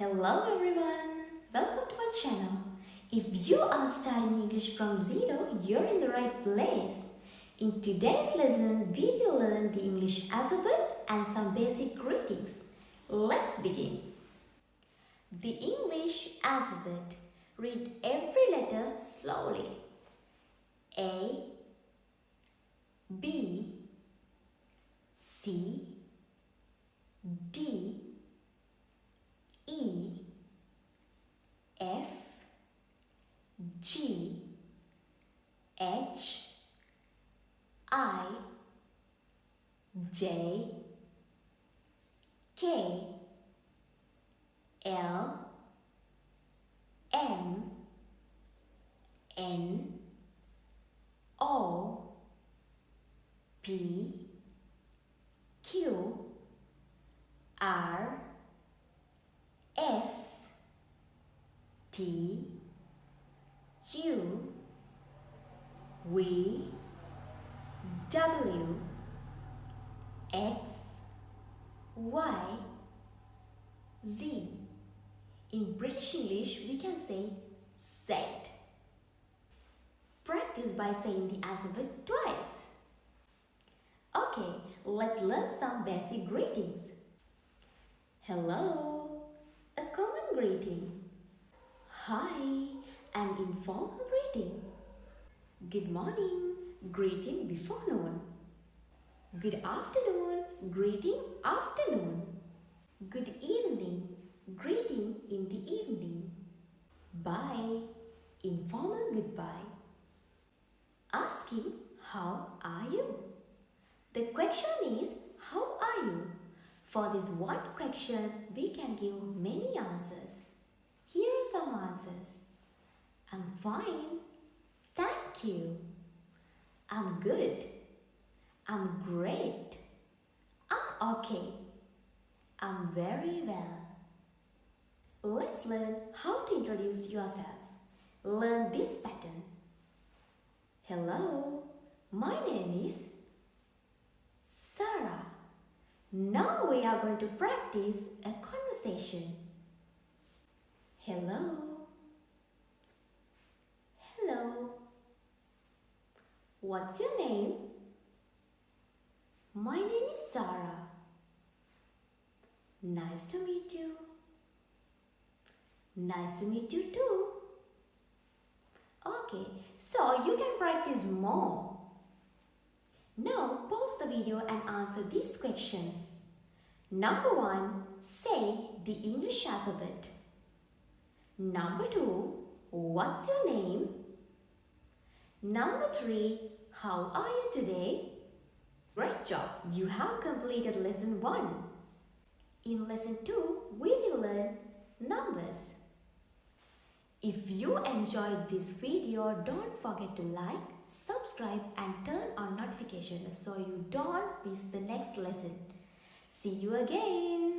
Hello everyone, welcome to my channel. If you are studying English from zero, you're in the right place. In today's lesson, we will learn the English alphabet and some basic greetings. Let's begin. The English alphabet. Read every letter slowly. A, B, C, D, E, F, G, H, I, J, K, L, M, N, O, P, Q, R, S, T, U, V, W, X, Y, Z. In British English, we can say Z. Practice by saying the alphabet twice. Okay, let's learn some basic greetings. Hello, a common greeting. Hi, an informal greeting. Good morning, greeting before noon. Good afternoon, greeting afternoon. Good evening, greeting in the evening. Bye, informal goodbye. Asking, how are you? The question is, how are you? For this one question, we can give many answers. Here are some answers. I'm fine. Thank you. I'm good. I'm great. I'm okay. I'm very well. Let's learn how to introduce yourself. Learn this pattern. Hello, my name is Sarah. Now we are going to practice a conversation. Hello. Hello. What's your name? My name is Sarah. Nice to meet you. Nice to meet you too. Okay, so you can practice more. Now pause the video and answer these questions. Number 1, say the English alphabet. Number 2, what's your name? Number 3, how are you today? Great job! You have completed lesson 1. In lesson 2, we will learn numbers. If you enjoyed this video, don't forget to like, subscribe and turn on notifications so you don't miss the next lesson. See you again!